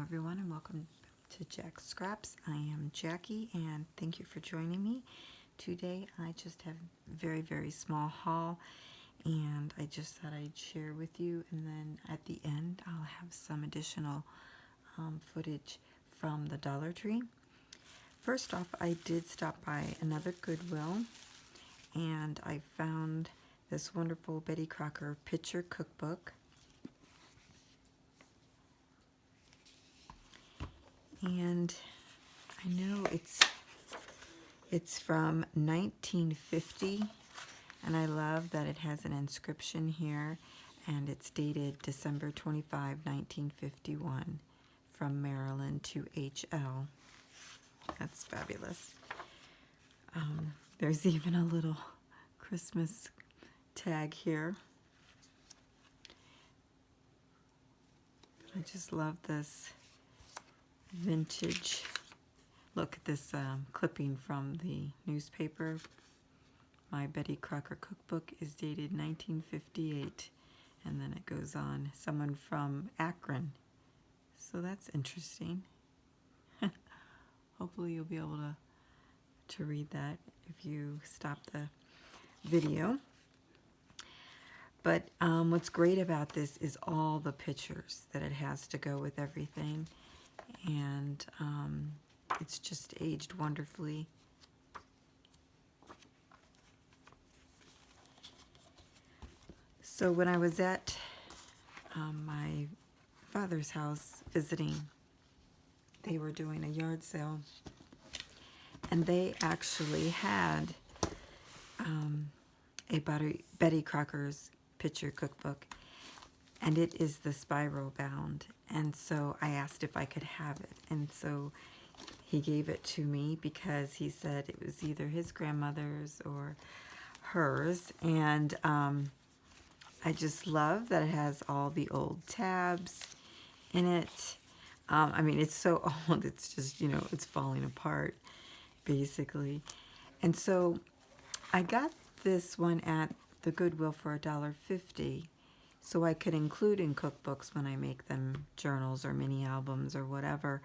everyone, and welcome to Jack's Scraps. I am Jackie, and thank you for joining me. Today I just have a very, very small haul, and I just thought I'd share with you, and then at the end I'll have some additional footage from the Dollar Tree. First off, I did stop by another Goodwill, and I found this wonderful Betty Crocker picture cookbook. And I know it's from 1950, and I love that it has an inscription here, and it's dated December 25, 1951, from Maryland to HL. That's fabulous. There's even a little Christmas tag here. I just love this vintage. Look at this clipping from the newspaper. My Betty Crocker cookbook is dated 1958, and then it goes on. Someone from Akron. So that's interesting. Hopefully you'll be able to read that if you stop the video. But what's great about this is all the pictures that it has to go with everything. And it's just aged wonderfully. So when I was at my father's house visiting, they were doing a yard sale, and they actually had a Betty Crocker's picture cookbook, and it is the spiral bound. And so I asked if I could have it, and so he gave it to me because he said it was either his grandmother's or hers. And I just love that it has all the old tabs in it. I mean, it's so old, it's just, you know, it's falling apart, basically. And so I got this one at the Goodwill for $1.50, so I could include in cookbooks when I make them journals or mini albums or whatever.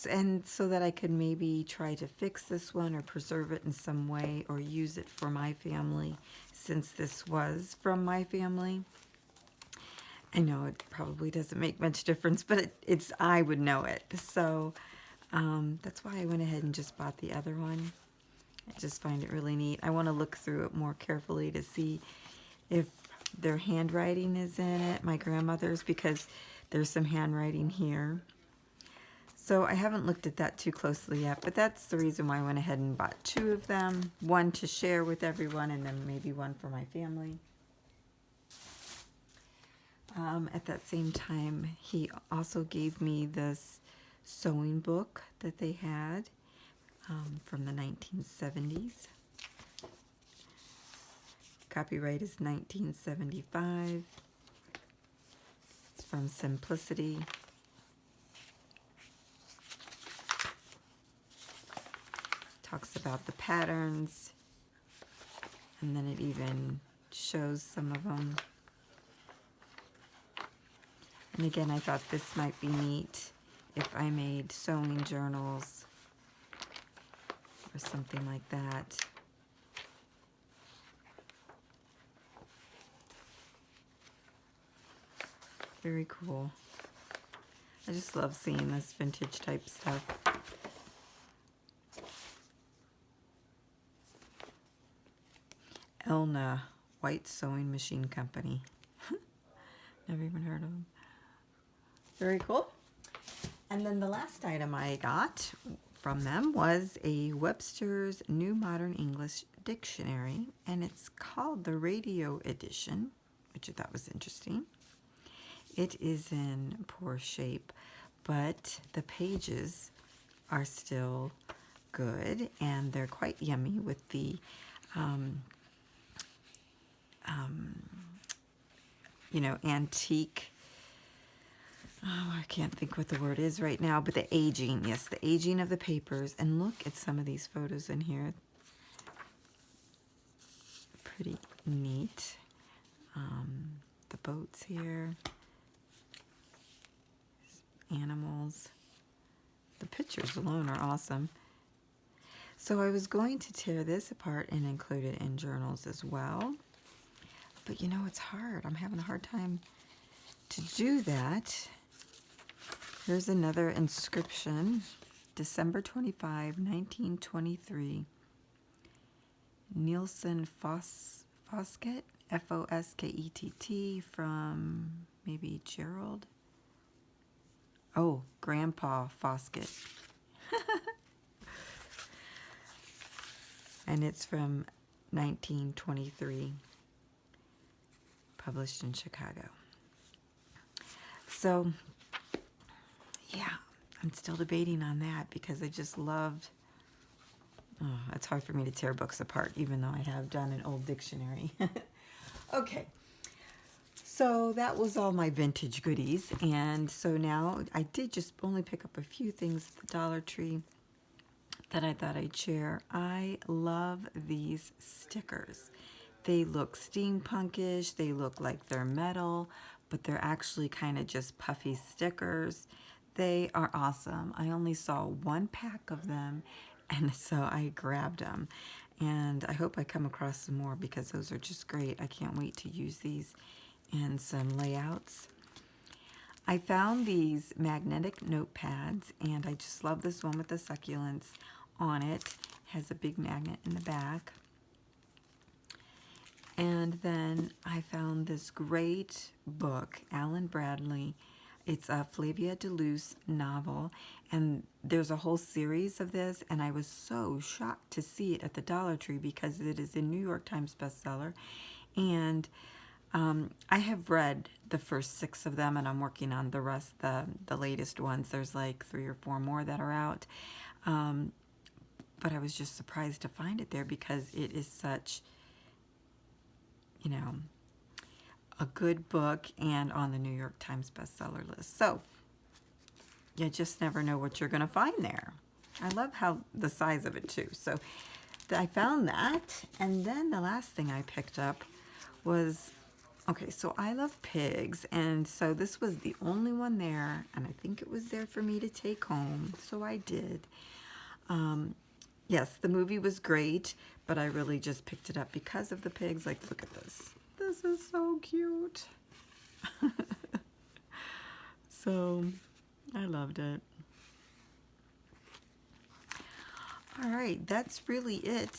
And so that I could maybe try to fix this one or preserve it in some way or use it for my family, since this was from my family. I know it probably doesn't make much difference, but it's I would know it. So that's why I went ahead and just bought the other one. I just find it really neat. I want to look through it more carefully to see if their handwriting is in it, my grandmother's, because there's some handwriting here. So I haven't looked at that too closely yet, but that's the reason why I went ahead and bought two of them. One to share with everyone, and then maybe one for my family. At that same time, he also gave me this sewing book that they had from the 1970s. Copyright is 1975. It's from Simplicity. Talks about the patterns, and then it even shows some of them. And again, I thought this might be neat if I made sewing journals or something like that. Very cool. I just love seeing this vintage type stuff. Elna White Sewing Machine Company. Never even heard of them. Very cool. And then the last item I got from them was a Webster's New Modern English Dictionary, and it's called the Radio Edition, which I thought was interesting. It is in poor shape, but the pages are still good, and they're quite yummy with the you know, antique, I can't think what the word is right now, but the aging, yes, the aging of the papers. And look at some of these photos in here. Pretty neat. The boats here. animals. The pictures alone are awesome. So I was going to tear this apart and include it in journals as well. But you know, it's hard. I'm having a hard time to do that. Here's another inscription. December 25, 1923. Nielsen Foskett, Foskett, from maybe Gerald. Oh, Grandpa Foskett. And it's from 1923, published in Chicago. So, yeah, I'm still debating on that because I just loved, it's hard for me to tear books apart, even though I have done an old dictionary. Okay, so that was all my vintage goodies. And so now I did just only pick up a few things at the Dollar Tree that I thought I'd share. I love these stickers. They look steampunkish, they look like they're metal, but they're actually kind of just puffy stickers. They are awesome. I only saw one pack of them, and so I grabbed them. And I hope I come across some more because those are just great. I can't wait to use these in some layouts. I found these magnetic notepads, and I just love this one with the succulents on it. Has a big magnet in the back. And then I found this great book, Alan Bradley. It's a Flavia de Luce novel, and there's a whole series of this, and I was so shocked to see it at the Dollar Tree because it is a New York Times bestseller. And I have read the first 6 of them, and I'm working on the rest, the latest ones. There's like 3 or 4 more that are out. But I was just surprised to find it there because it is such, you know, a good book and on the New York Times bestseller list. So you just never know what you're going to find there. I love how the size of it too. So I found that, and then the last thing I picked up was, okay, so I love pigs, and so this was the only one there, and I think it was there for me to take home, so I did. Yes, the movie was great, but I really just picked it up because of the pigs. Like, look at this. This is so cute. So, I loved it. All right, that's really it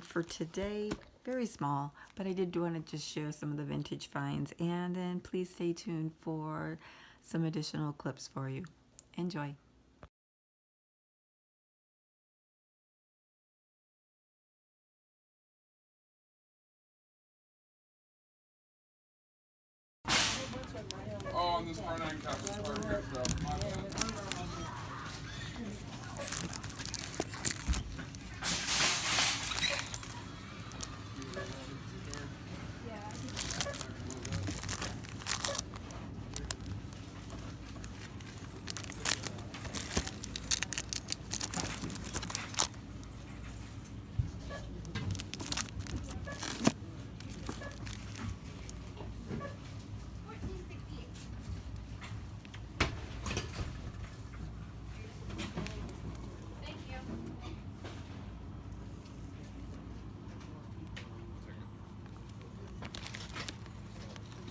for today. Very small, but I did want to just share some of the vintage finds. And then please stay tuned for some additional clips for you. Enjoy. Oh, on this R9 cap is part of your stuff. My bad.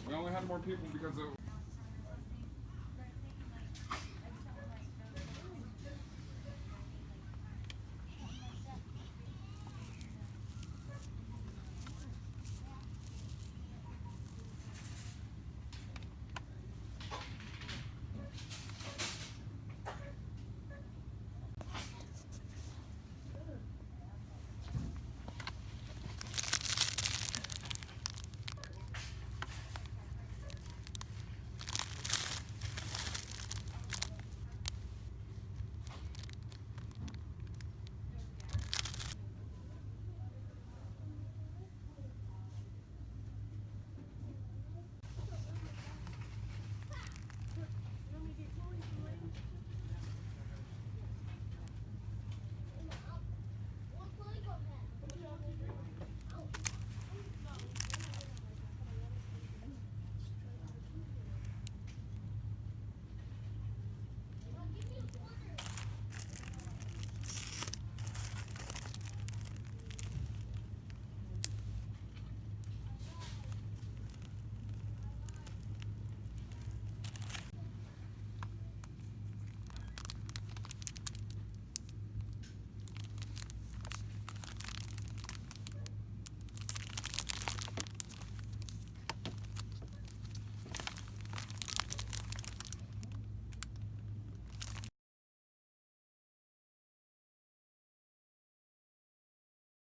We only had more people because of